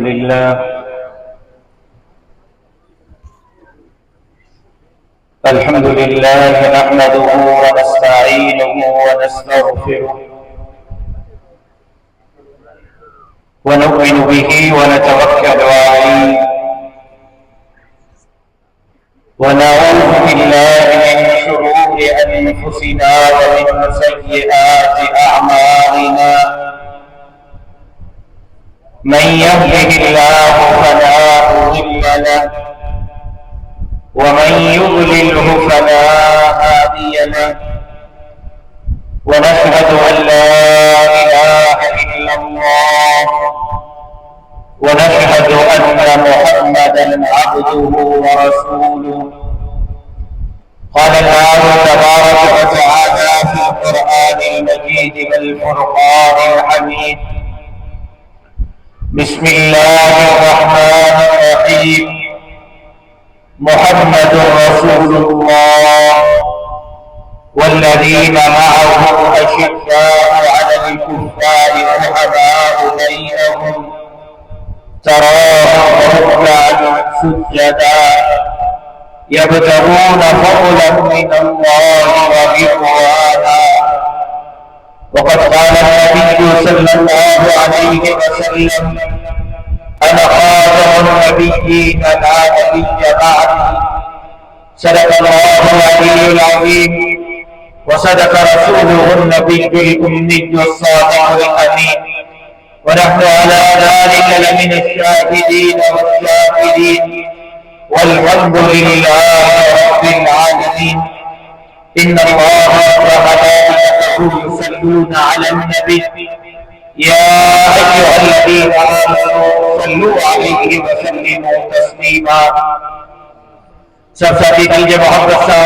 لله الحمد لله نحمده ونستعينه ونستغفره ونؤمن به ونتوكل عليه ونعوذ بالله من شرور أنفسنا ومن سيئات أعمالنا من يهده الله فلا مضل له ومن يضلله فلا هادي له ونشهد أن لا إله إلا الله ونشهد أن محمدا عبده ورسوله قال الله تبارك وتعالى في القرآن المجيد والفرقان الحميد بسم الله الرحمن الرحيم محمد رسول الله والذين معه أشداء على الكفار رحماء بينهم تراهم ركعا سجدا يبتغون فضلا من الله ورضوانا وقد قال النبي صلى الله عليه وسلم أنا خاتم النبيين لا نبي بعدي صدق الله العلي العظيم وصدق رسوله النبي الأمي الصادق الأمين ونحن على ذلك لمن الشاهدين والشاكرين والحمد لله رب العالمين إن الله وملائكته يصلون على النبي يا أيها الذين آمنوا صلوا عليه وسلموا تسليما सबसे दिल मोहब्बत सा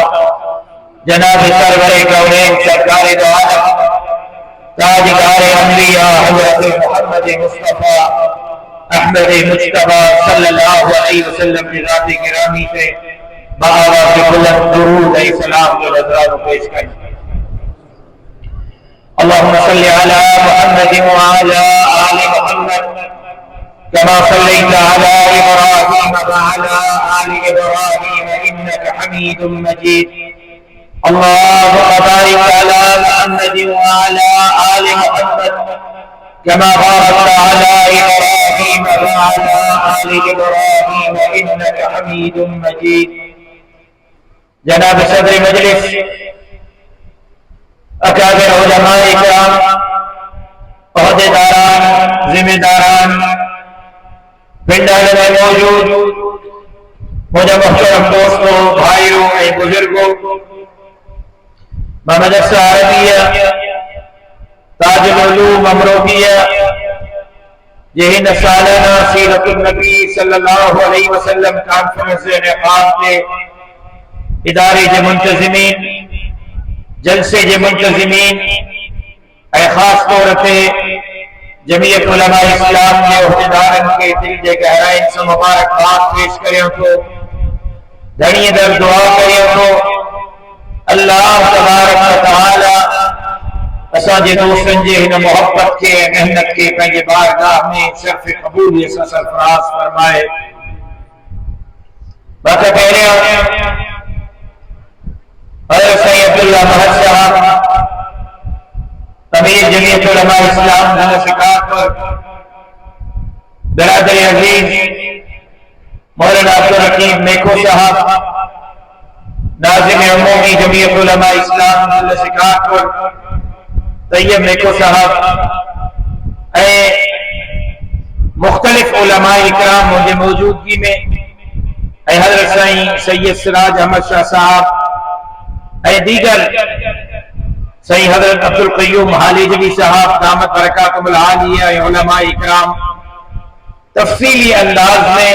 जनाब सरवर कौनैन सरकार दो आलम ताजदार अंबिया हजरत मोहम्मद मुस्तफा अहमद मुज्तबा सल्लल्लाहु अलैहि वसल्लम की ज़ात गिरामी से बाबा के बुलंद दुरूद और सलाम के नज़रान पेश करें। अल्लाहुम्मा सल्लि अला मुहम्मद व अला आलि मुहम्मद कमा सल्लैता अला इब्राहीम व अला आलि इब्राहीम इन्नका हमीदुम मजीद। अल्लाहुम्मा बारिक अला मुहम्मद व अला आलि मुहम्मद कमा बारकता अला इब्राहीम व अला आलि इब्राहीम इन्नका हमीदुम मजीद। जनाब सदर मजलिस अकाबिर उलमाए इकराम ओहदेदारान जिम्मेदारान पिंडाल में मौजूद मुझे मुहतरम दोस्तों भाइयों और बुजुर्गों मदरसा अरबिया ताजुल उलूम अमरोबिया यही सालाना सीरतुन नबी सल्लल्लाहु अलैहि वसल्लम कॉन्फ्रेंस इनेकाम के इदारे के मुंतज़िमीन जलसे के मुंतज़िमीन खास तौर पे जमीयत उलमा इस्लाम के ओहदेदारन के दिल के गहराइन से मुबारकबाद पेश करें तो धनिय दर दुआ करें तो अल्लाह तबारक व तआला असांजे दोस्तन जे हिन मोहब्बत के मेहनत के पंहिंजे बारगाह में शर्फ कबूलियत सां सरफराज फरमाए। बाक़ी पहिरियों सैयद अब्दुल्ला महद साहब अमीर जमीयत उलमा इस्लाम धन शिकारपुर बिरादर अजीज मौलाना अब्दुल हकीम मेको साहब नाज़िम उमूमी जमीयत उलमा इस्लाम धन शिकारपुर तैयब मेको साहब मुख्तलिफ उलमा इकराम मुझे मौजूदगी में हजरत साईं सैयद सिराज अहमद शाह साहब दीगर सही हजरत अब्दुल क़य्यूम हालिजवी साहब दामत बरकातुहुल आलिया उलमा इकराम तफसीली अंदाज में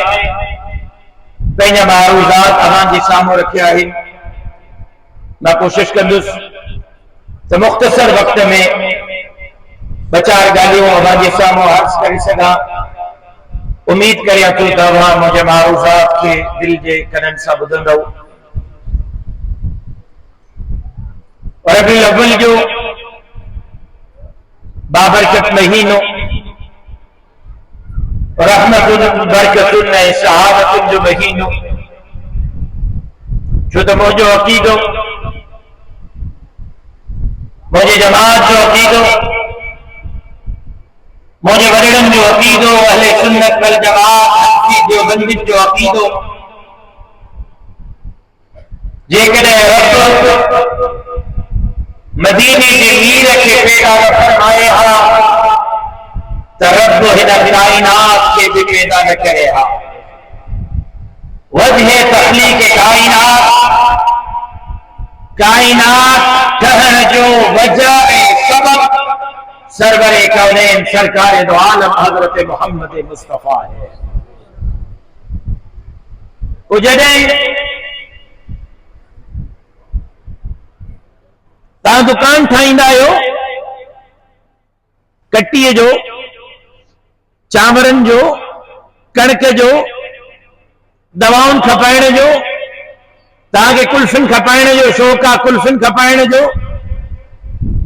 पंहिंजा मारूज़ात असांजे साम्हूं रखिया आहिनि। मां कोशिश कंदुसि तो मुख्तसर वक्त में ॿ चारि ॻाल्हियूं असांजे साम्हूं अर्ज़ करे सघां। उम्मीद करियां थो तव्हां मुंहिंजे मारूज़ात खे दिल जे कननि सां ॿुधंदव। रबीउल अव्वल जो बाबरकत महीनो रहमतुन बरकतुन शहादतुन जो बहीनो छो तो मुझो अकीदो मुझे जमात जो अकीदो मुझे वरड़न जो अकीदो अहले सुन्नत वल जमात हनफी देवबंदी जो अकीदो जेकॾहिं रब मदीने जे मीर खे पैदा न फरमाए हा त रब हिन काइनात खे बि पैदा न करे हा। वजह तख्लीक काइनात ठहण जो वजह ऐं सबब सरवरे कौनैन सरकार दो आलम हजरत मोहम्मद मुस्तफा है। जॾहिं तव्हां दुकान ठाहींदा आहियो कटीअ जो, चांवरनि जो, कणक जो, दवाउनि खपाइण जो, तव्हांखे कुल्फिन खपाइण जो शौक़ आहे, कुल्फिन खपाइण जो,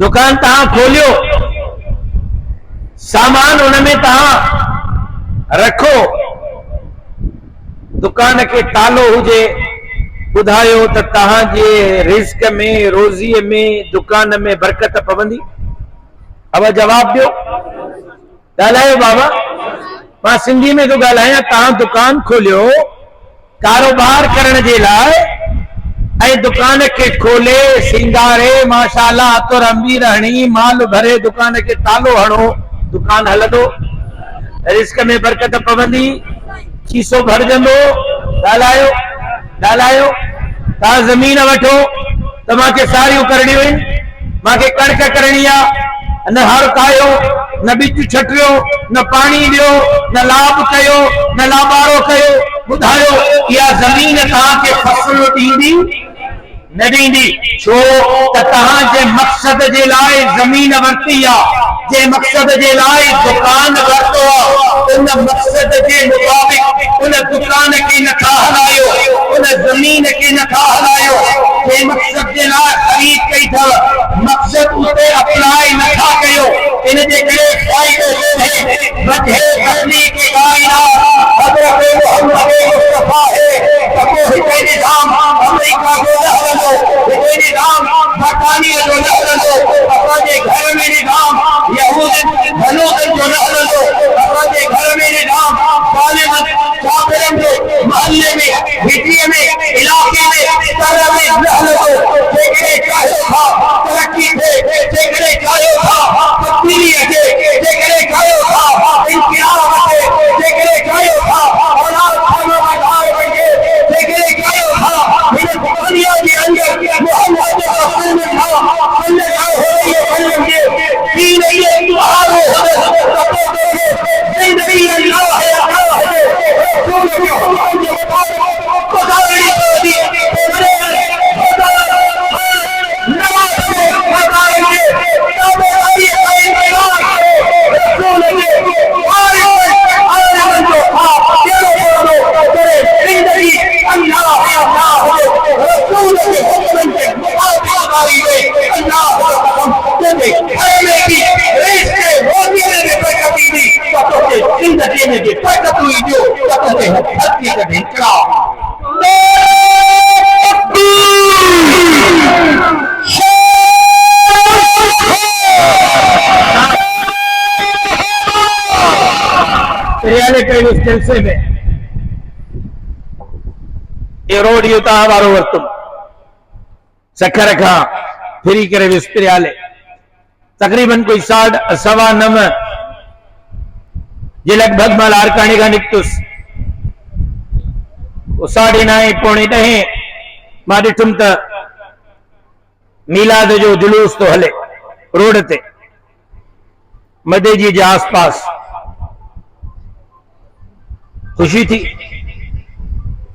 दुकान तव्हां खोलियो, सामान उन में तव्हां रखो, दुकान खे तालो हुजे, ॿुधायो त तव्हांजे रिज़्क में रोज़ीअ में दुकान में बरकत पवंदी? अब जवाब दियो, ॻाल्हायो बाबा। मां सिंधी में तो ॻाल्हायां। तव्हां दुकान खोलियो कारोबार करण जे लाइ ऐं दुकान खे खोले सिंगारे माशाअल्लाह तुर अंबीर हणी माल भरे दुकान खे तालो हणो, दुकान हलंदो? रिज़्क में बरकत पवंदी? शीशो भरजंदो? ॻाल्हायो ॻाल्हायो। तव्हां ज़मीन वठो त मूंखे सारियूं करणियूं आहिनि, मूंखे कणक करणी आहे, न हर कायो, न बीज छटियो, न पाणी ॾियो, न लाभ कयो, न लाबारो कयो, ॿुधायो इहा ज़मीन तव्हांखे फसल ॾींदी न ॾींदी? छो त तव्हांजे मक़सद जे लाइ ज़मीन वरिती आहे, जे मक़सद जे लाइ दुकान वरितो आहे, उन मक़सद जे मुताबिक़ उन दुकान खे नथा हलायो, उन ज़मीन खे नथा हलायो। जे मक़सद जे लाइ ख़रीद कई अथव मक़सद उते अप्लाई नथा कयो, इन जे करे फ़ाइदो कोन्हे। वजह तख्लीक काइनात हज़रत मोहम्मद मुस्तफा है त को हिकु निज़ाम अमेरिका जो न हलंदो, हिकु निज़ाम बरतानिया जो न हलंदो, असांजे घर में निज़ाम यहूदन मनूदन जो न हलंदो, असांजे घर में निज़ाम ज़ालिमन काफ़िरन जो महल्ले में, हिटीअ में, इलाके में, शहर में न हलंदो। जेकॾहिं चाहियो था तरक्की थिए, जेकॾहिं चाहियो था तब्दीली अचे, जेकॾहिं चाहियो था इंक़िलाब अचे, जेकॾहिं चाहियो था औलाद खानाबदार बणिजे, जेकॾहिं चाहियो था हिन दुनिया जे अंदर मोहम्मद रसूलुल्लाह सल्लल्लाहु अलैहि वसल्लम जे दीन ये दुआरो जिंदगी अल्लाह है, अल्लाह है रसूल के हुक्म के मुताबिक गुजारनी होगी। नमाज से बताएंगे ताबेदारी का इंतजार रसूल के आलम जो था तेरे तेरे जिंदगी अल्लाह है, अल्लाह है रसूल के हुक्म के मुताबिक अल्लाह की रिश्ते रोटी में बरकती दी तो जिंदगी में भी बरकत हुई जो कहते हैं धरती का ढिंकड़ा। उस जलसे में ये रोड युता वारो वरतुम सखर खां फिरी करे विस्पिरियाले तकरीबन कोई 9:15 जे लगभग मां लारकाणी खां निकतुस। 9:30 पौणे 10 मां ॾिठुमि त मीलाद जो जुलूस तो हले रोड ते मदेजी जे आस पास। खुशी थी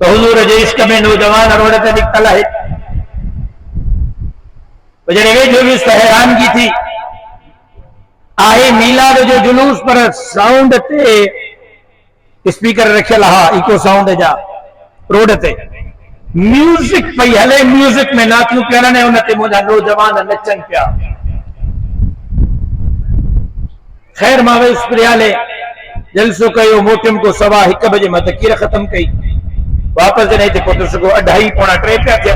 तो हुजूर जे इश्क में नौजवान रोड ते निकतल है। जॾहिं वेझो वियुसि त हैरानगी थी आहे मीलाद जो जुलूस पर साउंड ते स्पीकर रखियल हा इको साउंड जा रोड ते म्यूजिक पई हले, म्यूजिक में नाचूं पिया ने उन ते मुंहिंजा नौजवान नचनि पिया। खैर मां वियुसि प्रियाले जलसो कयो मोटियम को सवा 1 बजे मां तकीर खत्म कई वापस जने ते पहुंच सको 2:30 पौना 3 पिया थिया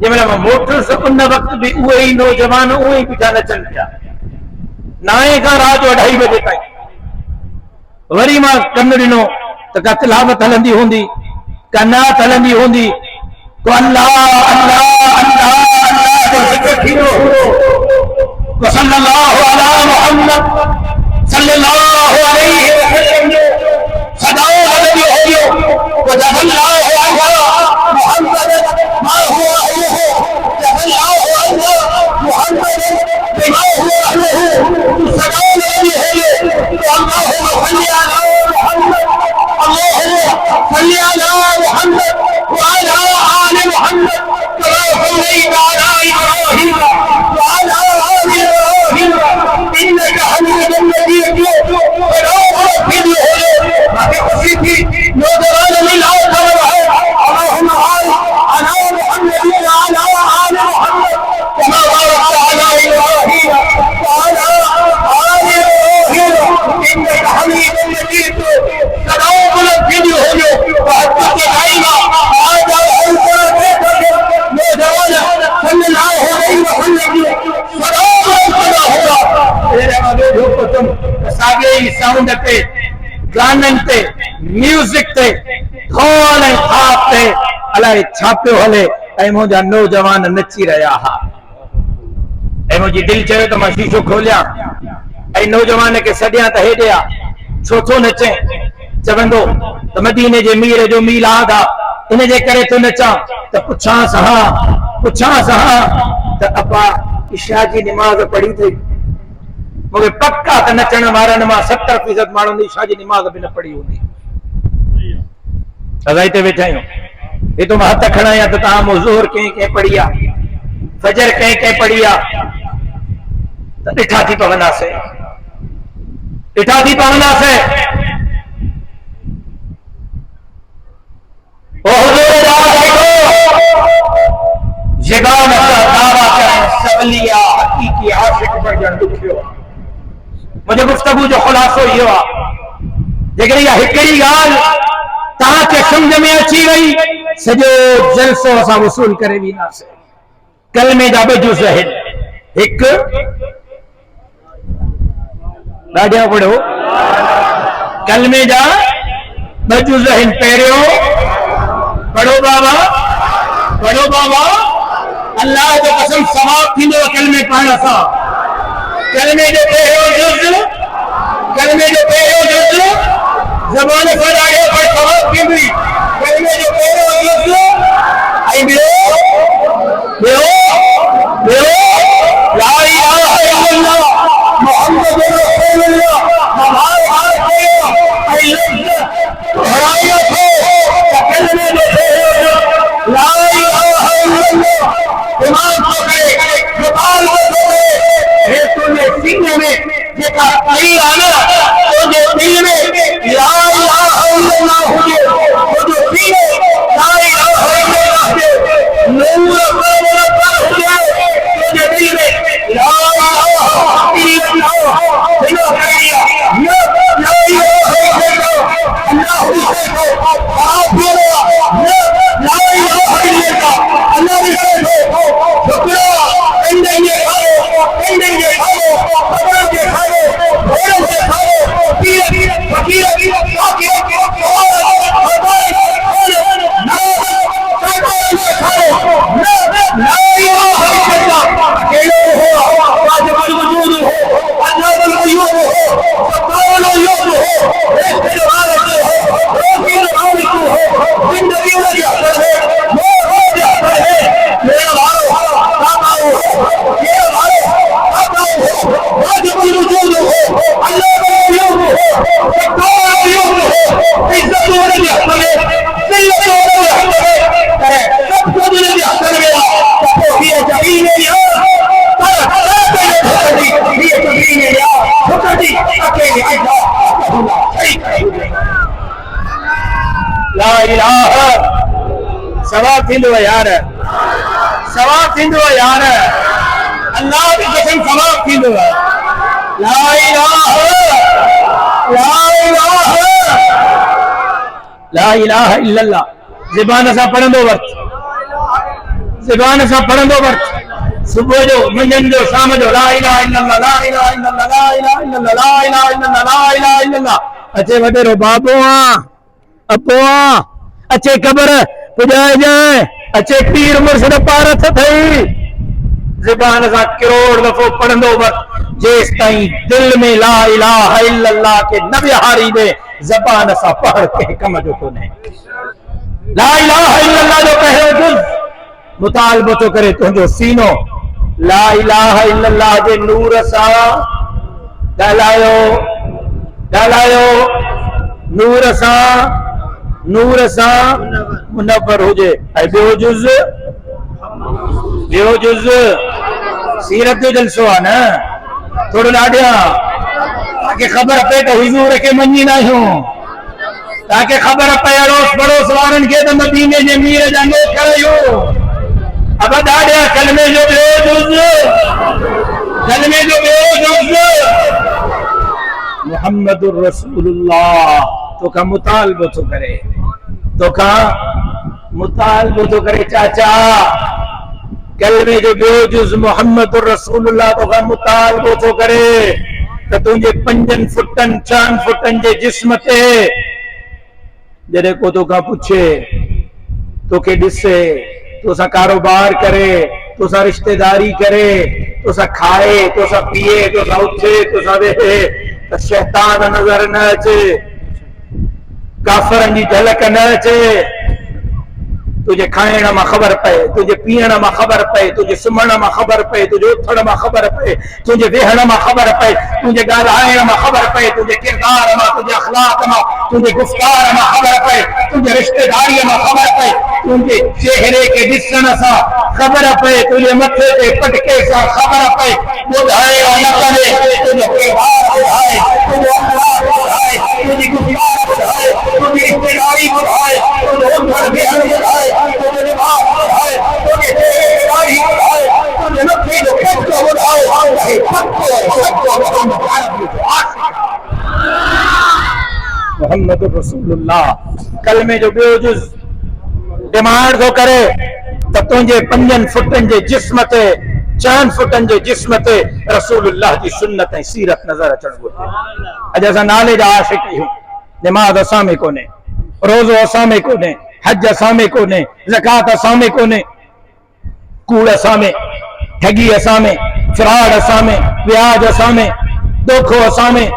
जंहिंमहिल मां मोटुसि उन वक़्त बि उहे ई नौजवान उहे ई बीठा नचनि पिया 9 खां राति जो 2:30 बजे ताईं वरी मां कन ॾिनो त का तिलावत हलंदी हूंदी का नात हलंदी हूंदी को अल्लाह अल्लाह अल्लाह अल्लाह जो ज़िक्र थींदो को सल्लल्लाहु अला मुहम्मद सल्लल्लाहु अलैहि वसल्लम जो सदाओं हलंदी हुयूं को जज़ल्लाहु अन्हा मुहम्मद मा हुआ अहलुहु जज़ल्लाहु अन्हा मुहम्मद बिमा हुआ अहलुहु सदाओं हलंदी हुयूं तो अल्लाहुम्मा सल्ली अला मुहम्मद अल्लाहुम्मा सल्ली अला मुहम्मद وعلى آل محمد كما صليت على إبراهيم وعلى آل إبراهيم إنك حميد مجيد اللهم صل على محمد وعلى آل محمد كما باركت على إبراهيم وعلى آل إبراهيم إنك حميد مجيد اللهم صل साउंड ते गानन ते म्यूजिक ते ढोल ऐं थाप ते अलाए छा पियो हले ऐं मुंहिंजा नौजवान नची रहिया हा ऐं मुंहिंजी दिलि चयो त मां शीशो खोलियां ऐं नौजवान खे सॾियां त हेॾे आ छो थो नचे चवंदो त मदीने जे मीर जो मीलाद आहे इन जे करे थो नचां त पुछांसि हा त अपा इशा जी निमाज़ पढ़ी अथई मूंखे पक्का त नचण वारनि मां 70% माण्हुनि इशा जी निमाज़ बि न पढ़ी हूंदी असां हिते वेठा आहियूं हितो मां हथ खणायां त तव्हां मूं ज़ोहर कंहिं पढ़ी आहे फजर कंहिं पढ़ी आहे त ॾिठा थी पवंदासीं ओ हुज़ूर ज़बान का दावा करण सवलिया हकीकी आशिक बणजण ॾुखियो मुंहिंजे गुफ़्तगू जो ख़ुलासो इहो आहे जेकर इहा हिकिड़ी ॻाल्हि तव्हांखे सम्झ में अची वई सॼो जलसो असां वसूल करे वेंदासीं कलमे जा 2 जुज़ आहिनि हिकु ॾाढा पढ़ो कलमे जा 2 जुज़ आहिनि पहिरियों पढ़ो बाबा अल्लाह जो कसम सवाब थींदो कलमे पढ़ण सां कलमे जो पहिरियों जुज़ ज़बान सां ॾाढो पर सवाब थींदी कलमे जो पहिरियों जुज़ ऐं ॿियो ला इलाहा इल्लल्लाह मुहम्मद रसूलुल्लाह सवाब थींदो यार अल्लाह की कसम सवाब थींदो ला इलाहा ला इलाहा इल्लल्लाह ज़बान सां पढ़ंदो वक़्त, ज़बान सां पढ़ंदो वक़्त, सुबुह जो, मंझंदि जो, शाम जो, ला इलाहा इल्लल्लाह, ला इलाहा इल्लल्लाह, ला इलाहा इल्लल्लाह, ला इलाहा इल्लल्लाह, ला इलाहा इल्लल्लाह। अचे वॾेरो बाबो आ, अपो आ, अचे क़बर पुॼाए जाए, अचे पीर मुर्शिद पारथ थई, ज़बान सां करोड़ दफ़ो पढ़ंदो वक़्त जेसि ताईं दिल में ला इलाहा इल्लल्लाह के न विहारी दे, ज़बान सां पढ़ के कम जो कोन्हे। ला इलाहा इल्लल्लाह जो पहिरियों जुज़ मुतालबो थो करे तुंहिंजो सीनो, ला इलाहा इल्लल्लाह जे नूर सां ॻाल्हायो, ॻाल्हायो, नूर सां मुनव्वर हुजे। ऐं ॿियो जुज़ सीरत जो जलसो आहे न, थोरो ॾाढिया तव्हांखे ख़बर पए त हुज़ूर खे मञींदा आहियूं, ताकि खबर पे अड़ोस पड़ोस वारन के तो मदीने जे मीर जाने करियो। अब दाड़े कलमे जो बेजुज, कलमे जो बेजुज मुहम्मदुर रसूलुल्लाह तो का मुतालबो तो करे, तो का मुतालबो तो करे चाचा, कलमे जो बेजुज मुहम्मदुर रसूलुल्लाह तो का मुतालबो तो करे तो तुझे 5 फुटन 4 फुटन जे जिस्म ते जॾहिं को तोखां पुछे, तोखे ॾिसे, तोसां कारोबार करे, तोसां रिश्तेदारी करे, तोसां खाए, तोसां पीए, तोसां उथे, तोसां वेहे, त शैतान नज़र न अचे, काफ़रनि जी झलक न अचे, तुझे खाइण मां ख़बर पए, तुझे पीअण मां ख़बर पए, तुझे सुम्हण मां ख़बर पए, तुझे उथण मां ख़बर पए, तुझे वेहण मां ख़बर पए, तुझे ॻाल्हाइण मां ख़बर पए, तुझे किरदार मां, तुझे अखलाक मां, तुझे गुफ़्तार मां ख़बर पए, तुझे रिश्तेदारीअ मां ख़बर पए, तुझे चेहरे के ॾिसण सां ख़बर पए, तुझे मथे ते पटके सां ख़बर पए, ॿुधाए न करे, तुझे किरदार ॿुधाए, तुझे अखलाक ॿुधाए, तुझी गुफ़्तार ॿुधाए, तुझी रिश्तेदारी ॿुधाए, तुझे उथण वेहण ॿुधाए, तुझे लिबास ॿुधाए, तुझे चेहरे ॿुधाए, तुझे मथे जो पटको ॿुधाए, मोहम्मद रसूलुल्लाह कलमे जो ॿियो जुज़ डिमांड थो करे त तुंहिंजे 5 फुटनि जे जिस्म ते 4 फुटनि जे जिस्म ते रसूलुल्लाह जी सुन्नत ऐं सीरत नज़र अचण घुरिजे। अॼु असां नाले जा आशिक़ आहियूं, निमाज़ असां में कोन्हे, रोज़ो असां में कोन्हे, हज असां में कोन्हे, ज़कात असां में कोन्हे, कूड़ असां में, ठगी असां में, फ्रॉड असां में, व्याज असां में, धोखो असां में,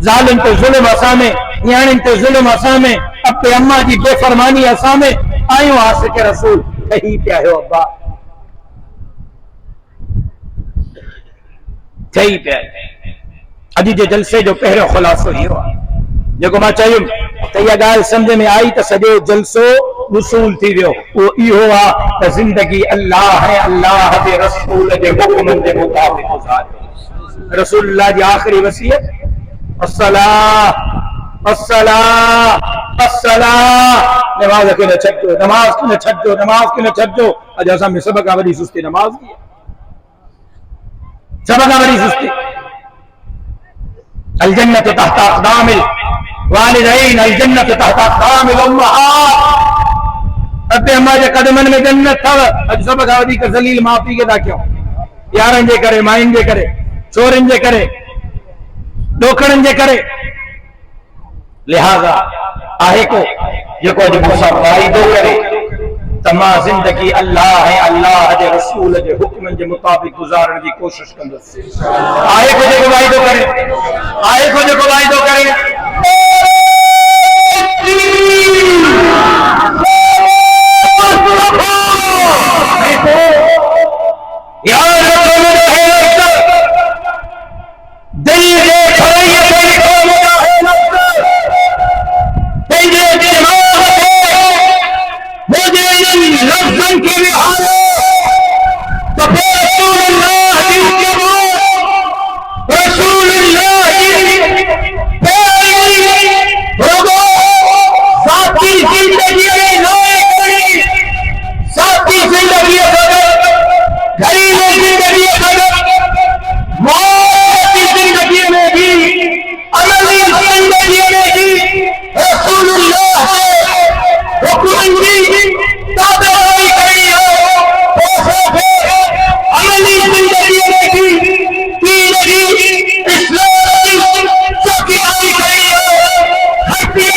ज़ालिम ते ज़ुल्म असां में, न्याणियुनि ते ज़ुल्म असां में, अब्बे अम्मा जी बेफ़रमानी असां में, आहियूं आशिक़ रसूल ठही पिया आहियो अब्बा, ठही पिया। अॼु जे जलसे जो पहिरियों ख़ुलासो इहो आहे जेको मां चयुमि त इहा ॻाल्हि सम्झ में आई त सॼो जलसो वसूल थी वियो। उहो इहो आहे त ज़िंदगी अल्लाह ऐं अल्लाह जे रसूल जे हुक्मनि जे मुताबिक़ गुज़ारियो। रसूलुल्लाह जी आख़िरी वसीयत अस्सलाह अस्सलाह अस्सलाह, नमाज़ खे न छॾिजो, नमाज़ खे न छॾिजो, नमाज़ खे न छॾिजो। अॼु असां में सभ खां वॾी सुस्ती नमाज़ की आहे, सभ खां वॾी सुस्ती। अल जन्नत तहत अक़दामिल वालिदैन, अल जन्नत तहत अक़दामिल उम्महात, अब्बे अम्मा जे क़दमनि में जन्नत अथव। अॼु सभ खां वधीक ज़लील माउ पीउ खे था कयूं, यारनि जे करे, मायुनि जे करे, छोरनि जे करे, ॾोखड़नि जे करे। लिहाज़ा आहे को जेको अॼु मूंसां वाइदो करे त मां ज़िंदगी अल्लाह ऐं अल्लाह जे रसूल जे हुक्मनि जे मुताबिक़ गुज़ारण जी कोशिश कंदुसि। आहे को जेको वाइदो करे, आहे को जेको वाइदो करे। अल्लाह हुक्म की ताबेदारी करनी हो अमली जिंदगी की दीन की इस्लाम की चौकीदारी करनी हो हर चीज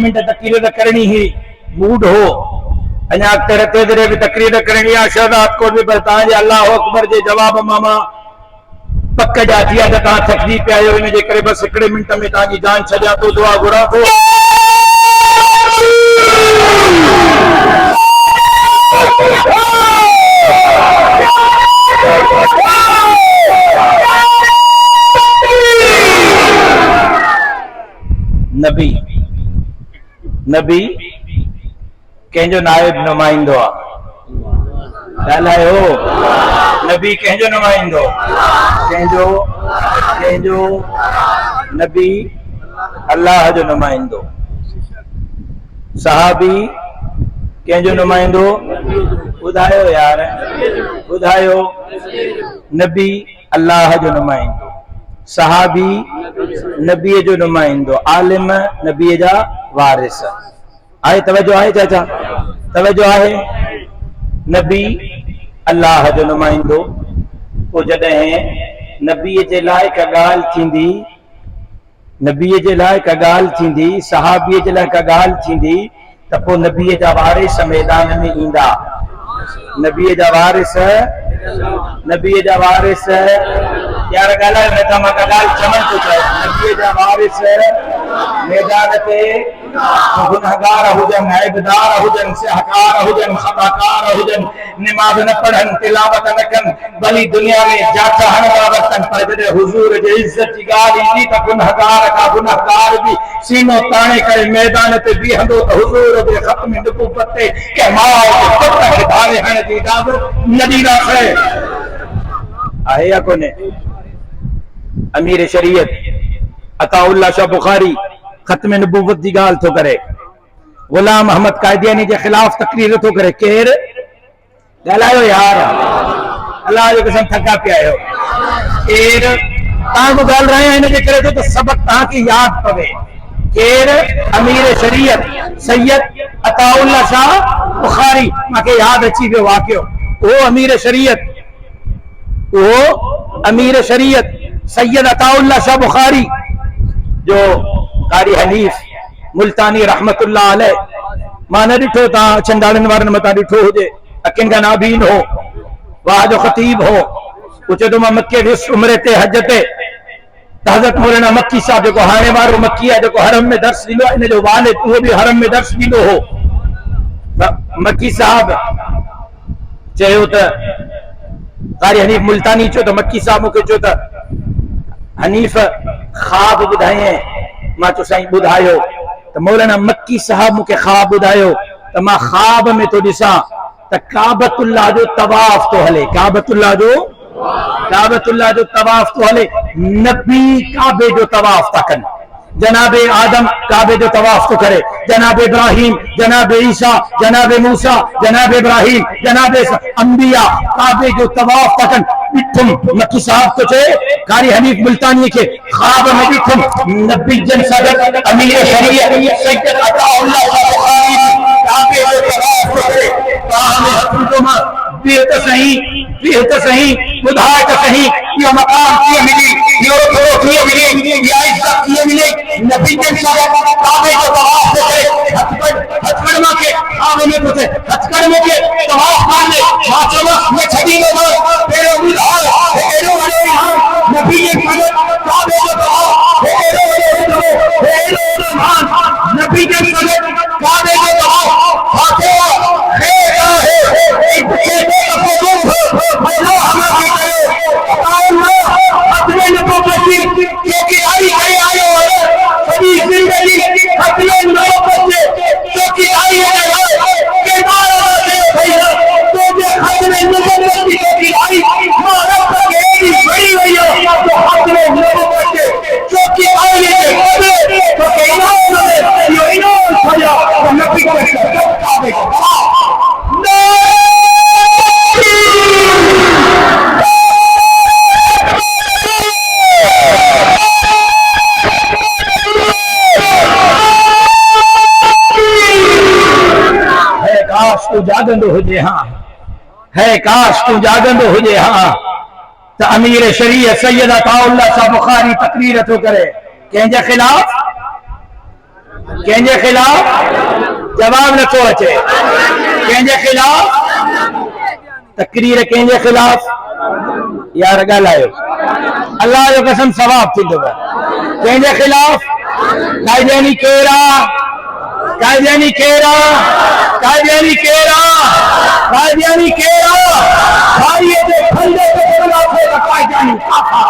मिनट तकरीर करनी ही मूड हो अञा अॻिते रते भी तकरीर करनी आहे शहदात कोट भी पर तव्हांजे अल्लाह अकबर जे जवाब मामा पक जा थिया त तव्हां थकिजी पिया आहियो इन जे करे बस हिकिड़े मिंट में तव्हांजी जान छॾियां थो दुआ घुरां थो नबी नबी कंहिंजो नायब नुमाइंदो आहे ॻाल्हायो नबी कंहिंजो नुमाइंदो कंहिंजो नबी अल्लाह जो नुमाइंदो सहाबी कंहिंजो नुमाइंदो ॿुधायो यार ॿुधायो नबी अल्लाह जो नुमाइंदो सहाबी नबीअ जो नुमाइंदो आलिम नबीअ जा वारिस आहे तवज्जो आहे चाचा तवज्जो आहे नबी अल्लाह जो नुमाइंदो पोइ जॾहिं नबीअ जे लाइ का ॻाल्हि थींदी नबीअ जे लाइ का ॻाल्हि थींदी सहाबीअ जे लाइ का ॻाल्हि थींदी त पोइ नबीअ जा वारिस मैदान में ईंदा नबीअ जा वारिस यार ॻाल्हायो नथा मां का ॻाल्हि चवण थो चाहियां नबीअ जा वारिस मैदान ते गुनहगार हुजनि ऐबदार हुजनि सिहकार हुजनि खताकार हुजनि निमाज़ न पढ़नि तिलावत न कनि भली दुनिया में जाचा हणंदा वरतनि पर जॾहिं हुज़ूर जे इज़त जी ॻाल्हि ईंदी त गुनहगार बि सीनो ताणे करे मैदान ते बीहंदो त हुज़ूर जे ख़त्म नबूवत ते के माउ जे पुट खे धारे हणण जी इजाज़त न ॾींदा आहे या कोन्हे अमीर शरीयत अताउल्लाह शाह बुखारी खत्म नबूवत जी गाल थो करे गुलाम अहमद कादियानी के खिलाफ तकरीर थो करे केर ॻाल्हायो यार अल्लाह जो कसम थका पिया आहियो केर तव्हां को ॻाल्हि रहिया इन जे करे तो सबक तव्हांखे यादि पवे केर अमीर शरीयत सैयद अताउल्लाह शाह बुखारी मूंखे यादि अची वियो वाक़ियो वो अमीर शरीयत सैयद अताउल्लाह शाह बुखारी जो कारी हनीफ मुल्तानी रहमतुल्लाह अलैह मां न ॾिठो तव्हां छंदाड़नि वारनि मथां ॾिठो हुजे अखियुनि खां नाबीन हो वाह जो ख़तीब हो कुझु तो मां मक्के वियुसि उम्रे ते हज ते हज़रत मौलाना मक्की साहब जेको हाणे वारो मक्की आहे जेको हरम में दर्स ॾींदो आहे इन जो वालिद उहो बि हरम में दर्स ॾींदो हो मक्की साहब चयो त कारी हनीफ मुल्तानी चयो त मक्की साहब मूंखे चयो त हनीफ ख्वाब ॿुधाए मां चयो साईं ॿुधायो त मौलाना मक्की साहब मूंखे ख्वाब ॿुधायो त मां ख्वाब में तो ॾिसां त काबतुल्लाह जो तवाफ तो हले काबतुल्लाह जो तवाफ तो हले नबी काबे जो तवाफ था कनि जनाब आदम काबे जो तवाफ तो करे, जनाब इब्राहिम, जनाब ईसा, जनाब मूसा, जनाब इब्राहिम, जनाब अंबिया काबे जो तवाफ तकन बिठुम नकी साहब तो चे कारी हनीफ मुल्तानी के ख्वाब में बिठुम नबी जन सदर अमीर शरीयत सैयद अताउल्लाह बुखारी काबे जो तवाफ तो करे कामे हकुमा बेहतर सही बुधाय का सही ये मकाम किए मिली ये थोड़ो किए मिली ये इज्जत किए मिली नबी के सदर काबे जो तवाफ तो करे हथकड़मा के काबे में तो हथकड़मे के तवाफ मारने माशा में छड़ी में तेरे बुधाय तेरे वाले नबी के सदर काबे जो तवाफ तेरे नबी के सदर काबे जो तवाफ फातिहा जागंदो हुजे हाँ है काश तू जागंदो हुजे हाँ तो अमीर शरीयत सैयद अताउल्लाह सा बुखारी तकरीर तो करे कंहिंजे खिलाफ जवाब न तो अचे कंहिंजे खिलाफ तकरीर कंहिंजे खिलाफ यार ॻाल्हायो अल्लाह जो कसम सवाब थींदो कंहिंजे खिलाफ कायदानी केरा कायदानी केरा कायदानी केरा कायदानी केरा भाई ये फंदे पे बोला थे कायदानी काफा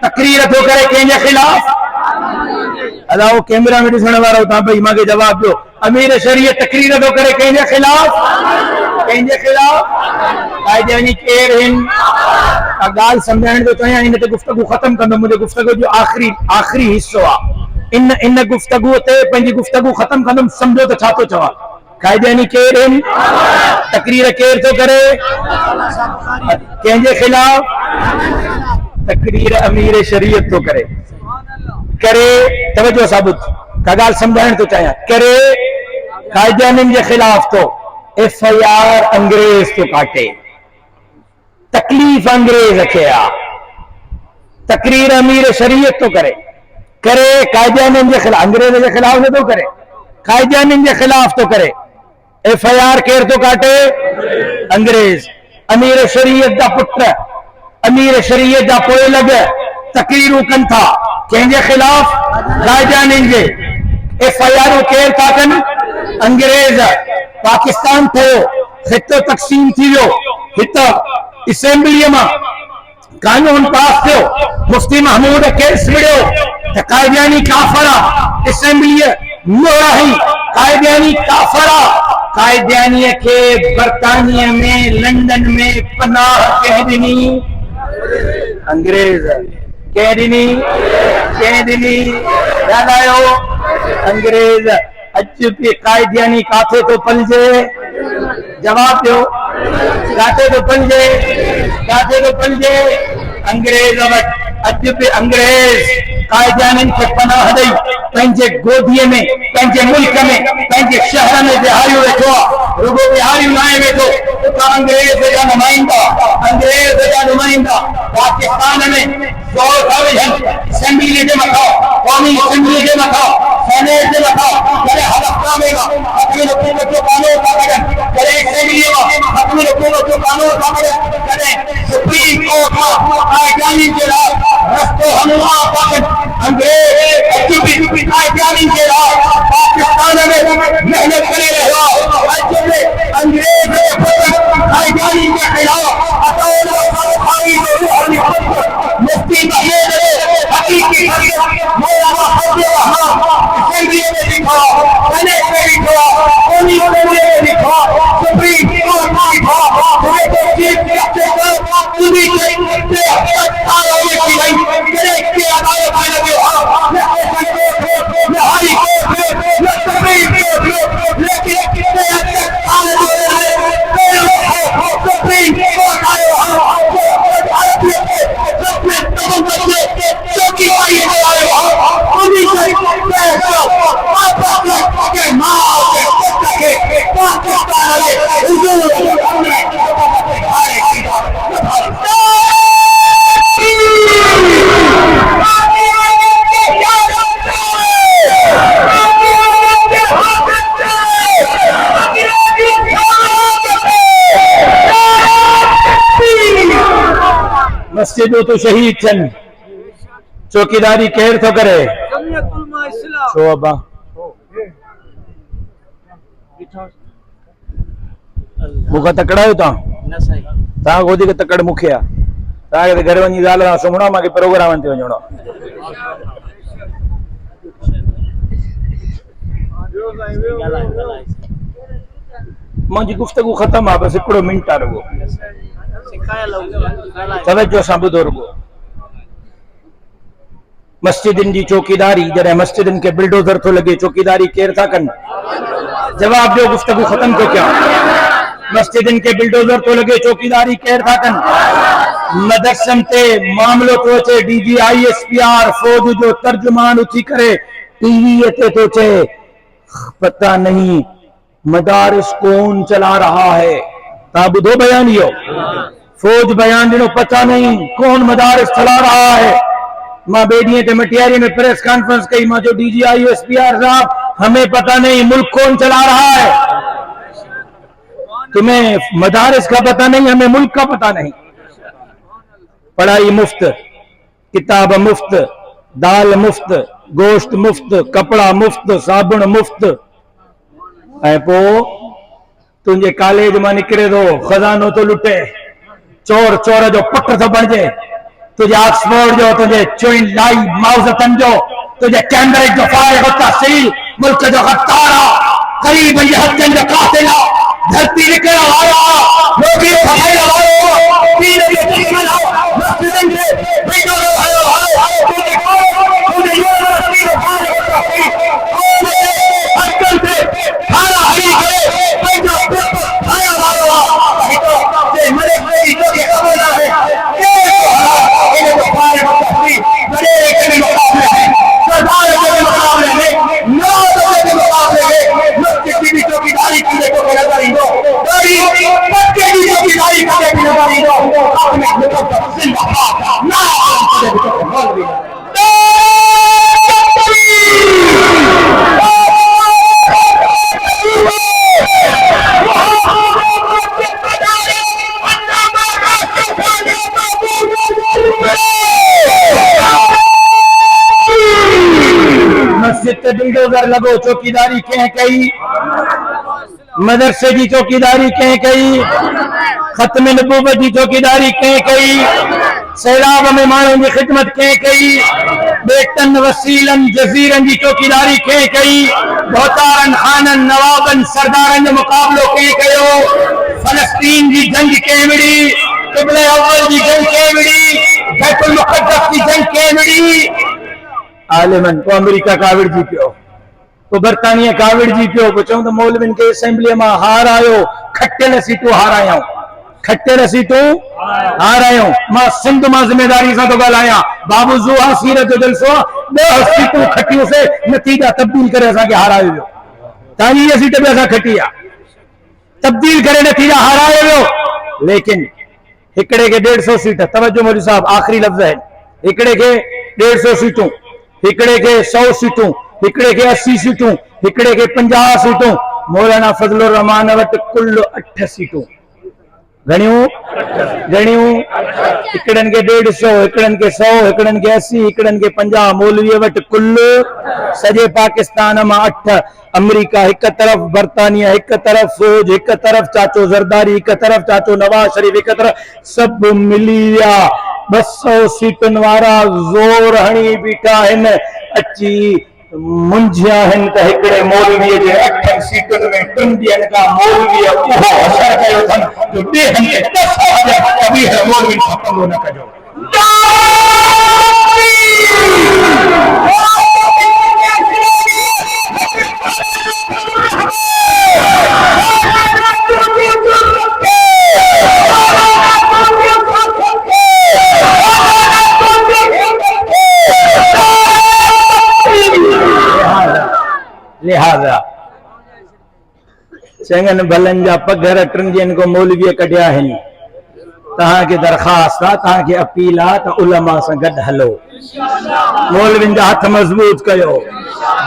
तकरीर तो करे कंहिंजे खिलाफ अदा वो कैमरा में ॾिसण वारो तव्हां भई मूंखे जवाब ॾियो अमीर शरीयत तकरीर तो करे कंहिंजे खिलाफ कायदानी केर आहिनि ॻाल्हि सम्झाइण जो चाहियां इन ते गुफ़्तगू ख़त्म कंदो मुंहिंजे गुफ़्तगू जो आख़िरी हिस्सो आहे इन गुफ़्तगू ते पंहिंजी गुफ़्तगू ख़त्म कंदुमि सम्झो त छा थो चवां कायदानी केर आहिनि तकरीर केर थो करे कंहिंजे खिलाफ तकरीर अमीर शरीयत तो करे तवज्जो साबुत का गाल समझाइण तो चाहियां करे कायदानिन के खिलाफ तो FIR अंग्रेज तो काटे तकलीफ अंग्रेज खे आ तकरीर अमीर शरीयत तो करे कायदानिन के खिलाफ अंग्रेज के खिलाफ तो करे कायदानिन के खिलाफ तो करे FIR केर तो काटे अंग्रेज अमीर शरीयत दा पुत्र अमीर शरीयत दा पोए लगे तकरीरू कन था कंहिंजे खिलाफ कायदानिन जे FIR केर था कन अंग्रेज पाकिस्तान थे खितो तक़सीम थी वियो हिते असेंबली में कानून पास थियो मुफ्ती महमूद केस विड़ियो त कायदानी काफरा असेंबली मोहराही कायदानी काफरा कायदानी के बरतानिया में लंदन में पनाह कह दिनी अंग्रेज कह दिनी ॻाल्हायो अंग्रेज अज भी कायदानी काथे तो पलजे जवाब दो काथे तो पलजे अंग्रेज वट अज भी अंग्रेज कायदानी के पनाह दई पंहिंजे गोदीअ में, पंहिंजे मुल्क में, पंहिंजे शहर में बिहारियूं वेठो आहे। रुगो बिहारियूं न आहे वेठो, उतां अंग्रेज जा नुमाइंदा पाकिस्तान में ज़ोर था विझनि असेंबली जे मथां, क़ौमी असेंबली जे मथां, सेनेट जे मथां, कॾहिं हलफ़नामे मां हक़ीक़ी हुकूमत जो कानून था कढनि, कॾहिं असेंबली मां हक़ीक़ी हुकूमत जो कानून था कढनि, कॾहिं सुप्रीम कोर्ट मां कायदानी जे लाइ रस्तो हमला था कनि। अंग्रेज अॼु बि कायदानी जे लाइ पाकिस्तान में मेहनत करे रहियो आहे। अॼु बि अंग्रेज कायदानी के खिलाफ मुफ्ती हकीकी मौलाना असेंबली में लिखा, सेनेट में लिखा, कौमी असेंबली में लिखा, सुप्रीम कोर्ट में लिखा, चीफ जस्टिस पूरी हाई कोर्ट सुप्रीम कोर्ट, लेकिन सुप्रीम कोर्ट आयो मस्जिदों तो शहीद छन, चौकीदारी केर थो करे? छो अब्बा मूंखां तकड़ा आहियो तव्हां गोदी के तकड़ मूंखे आहे। तव्हांखे घर वञी ज़ाल सां सुम्हणो आहे, मूंखे प्रोग्रामनि ते वञिणो आहे। मुंहिंजी गुफ़्तगू ख़तम आहे, बस हिकिड़ो मिंट आहे रुगो, तवज्जो सां ॿुधो रुगो। मस्जिदनि जी चौकीदारी, जॾहिं मस्जिदनि खे बिल्डोज़र थो लॻे, चौकीदारी केर था कनि? जवाब ॾियो, गुफ़्तगू ख़तम थो कयां। मस्जिदनि खे बिल्डोज़र थो लॻे, चौकीदारी केर था कनि? मदरसनि ते मामलो थो अचे, DG ISPR फौज जो तर्जुमान उथी करे टीवी ते तो चए पता नहीं मदारिस कौन चला रहा है। ता बुधो बयान इहो, फौज बयान ॾिनो, पता नहीं कौन मदारिस चला रहा है। मां ॿिए ॾींहं ते मटियारी में प्रेस कॉन्फ्रेंस कई, मां जो DG ISPR साहब हमें पता नहीं मुल्क कौन चला रहा है, तुम्हें मदारिस का पता नहीं, हमें मुल्क का पता नहीं। पढ़ाई मुफ्त, किताब मुफ्त, दाल मुफ्त, गोश्त मुफ्त, कपड़ा मुफ्त, साबुण मुफ्त, ऐं पोइ तुंहिंजे कॉलेज मां निकिरे थो खज़ानो तो लुटे, चोर चोर जो पुट थो बणिजे, तुझे ऑक्सफोर्ड जो, तुझे चुइन लाई माउज़तन जो, तुझे कैम्ब्रिज जो फारिग तहसील मुल्क जो गद्दारा, गरीब जे हथन जो कातिला, धरती निकल आया लोगी भाई लगाओ पीर के दुश्मन आओ मस्जिदन के बिगड़ो आयो तुझे यूनिवर्सिटी में फारिग तहसील अक्कल से खाना हरी गए पैसा आया मारो तो जे मरे मेरी तो के खबर ना है ये तो फारिग तहसील बड़े के मुकाबले है, सरदार के मुकाबले में, नौजवान के मुकाबले में मस्जिद की चौकीदारी करने को लगाई दो, बड़ी पक्के की चौकीदारी करने की लगाई दो, अपने मुकद्दस जिंदाबाद ना करने को बोल भी मस्जिद ते बिल्डोज़र लगो, चौकीदारी कंहिं कई? मदरसे की चौकीदारी कंहिं कई? खत्म नबूवत की चौकीदारी कंहिं कई? सैलाब में माण्हुनि जी ख़िदमत कंहिं कई? बेटन वसीलन जज़ीरन की चौकीदारी कंहिं कई? बहुतारन खानन नवाबन सरदारन जो मुक़ाबलो कंहिं कयो? फलस्तीन की जंग कंहिं विड़ी? क़िबले अव्वल की जंग कंहिं विड़ी? बैतुल मुक़द्दस की जंग कंहिं विड़ी? आलिमन को अमेरिका काविड़ जी पियो, को बर्तानिया काविड़ जी पियो, को चऊं तो मौलविन के असेंबली में हार आयो, खट्टियल सीटूं हारायूं, खट्टियल सीटूं हारायूं। मां सिंध मां ज़िम्मेदारी सां तो ॻाल्हायां, बाबू ज़ुहा सीरत जो जलसो 10 सीटूं खटियूं से नतीजा तब्दील करे असांखे हारायो वियो। तव्हांजी हीअ सीट बि असां खटी आहे, तब्दील करे नतीजा हारायो वियो। लेकिन हिकिड़े खे 150 सीट, तवज्जो मौलवी साहब आखिरी लफ़्ज़ आहिनि, हिकिड़े खे 150 सीटूं, हिकिड़े खे 100 सीटूं, हिकिड़े खे 80 सीटूं, हिकिड़े खे 50 सीटूं। मौलाना फज़लुर रहमान वटि कुल 8 सीटूं। घणियूं घणियूं? हिकिड़नि खे 150, हिकिड़नि खे 100, हिकिड़नि खे 80, हिकिड़नि खे 50। मौलवीअ वटि कुल सॼे पाकिस्तान मां 8। अमेरिका हिक तरफ़, बर्तानिया हिक तरफ़, फौज हिक तरफ़, चाचो ज़रदारी हिक तरफ़, चाचो नवाज़ शरीफ हिक तरफ़, सभु मिली विया 200 सीटुनि वारा ज़ोर हणी बीठा आहिनि। अची मुंझिया आहिनि त हिकिड़े मौलवीअ जे 8 सीटुनि में 3 ॾींहंनि खां मौलवीअ उहो असर कयो अथनि जो ॿिए हंधि 10 कबीर मौलवी सां पंगो न कजो। लिहाजा चङनि भलनि जा पघर 3 ॾींहंनि खां मौलवीअ कढिया आहिनि। तव्हांखे दरख़्वास्त आहे, तव्हांखे अपील आहे त उलमा सां गॾु हलो, मौलवियुनि जा हथ मज़बूत कयो,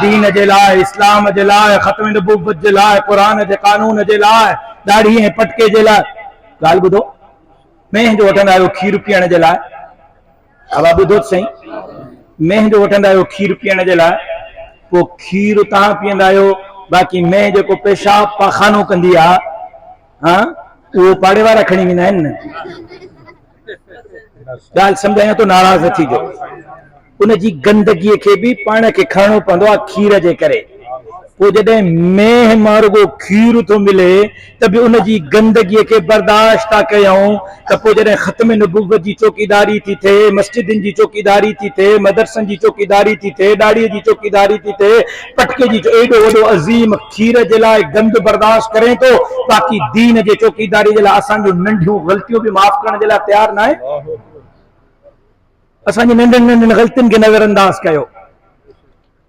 दीन जे लाइ, इस्लाम जे लाइ, ख़त्म नबूवत जे लाइ, क़ुरान जे कानून जे लाइ, दाढ़ी ऐं पटके जे लाइ। ॻाल्हि ॿुधो, मेंह जो वठंदा आहियो खीर पीअण जे लाइ, अब ॿुधो सही, मेंह जो वठंदा आहियो खीर पीअण जे लाइ, पोइ खीर तव्हां पीअंदा आहियो, बाक़ी मेंह जेको पेशाब पाखानो कंदी आहे, हा उहो पाड़े वारा खणी वेंदा आहिनि न। ॻाल्हि सम्झायां तो नाराज़ न थीजो। उनजी गंदगीअ खे बि पाण खे खणणो पवंदो आहे खीर जे करे। पोइ जॾहिं मेंह मां रुगो खीर थो मिले त बि उनजी गंदगीअ खे बर्दाश्त था कयूं त पोइ जॾहिं ख़त्म नबूवत जी चौकीदारी थी थिए, मस्जिदनि जी चौकीदारी थी थिए, मदरसनि जी चौकीदारी थी थिए, ॾाड़ीअ जी चौकीदारी थी थिए, पटके जी एॾो वॾो अज़ीम खीर जे लाइ गंद बर्दाश्त करे थो, बाक़ी दीन जे चौकीदारी जे लाइ असांजूं नंढियूं ग़लतियूं बि माफ़ करण जे लाइ तयारु न आहे। असांजी नंढनि नंढनि ग़लतियुनि खे नज़रअंदाज़ कयो।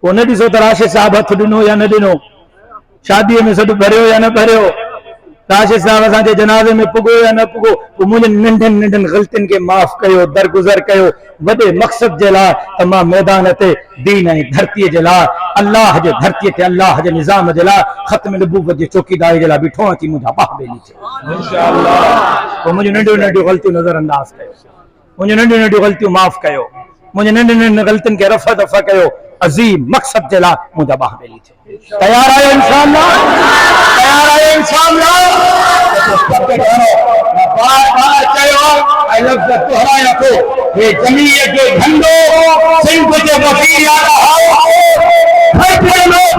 पोइ न ॾिसो त राशिद साहब हथ ॾिनो या न ॾिनो, शादीअ में सॾु भरियो या न भरियो, राशिद साहब असांजे जनाज़े में पुॻो या न पुॻो। पोइ मुंहिंजनि नंढनि नंढनि ग़लतियुनि खे माफ़ कयो, दरगुज़र कयो, वॾे मक़सद जे लाइ त मां मैदान ते दीन ऐं धरतीअ जे लाइ, अल्लाह जे धरतीअ ते अल्लाह जे निज़ाम जे लाइ, ख़त्म नबूवत जी चौकीदारी जे लाइ बीठो अची मुंहिंजा बाह ॿेली थियो इंशाअल्लाह। पोइ मुंहिंजूं नंढियूं नंढियूं ग़लतियूं नज़रअंदाज़ कयो, मुंहिंजूं नंढियूं नंढियूं ग़लतियूं माफ़ कयो, मुंहिंजे नंढियूं नंढियूं ग़लतियुनि खे रफ़ा दफ़ा कयो, अज़ीम मक़सद जे लाइ मुंहिंजा बाह ॿेली थियो। तयार आहियो इंशाअल्लाह? तयार आहियो इंशाअल्लाह? बार बार चयो ऐं लफ़्ज़ दोहराया थो, हे जमीयत जो झंडो सिंध जे वसीर आला हो, हर कोई लोग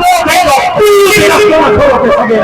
पूरी रफ़्तार थो सघे।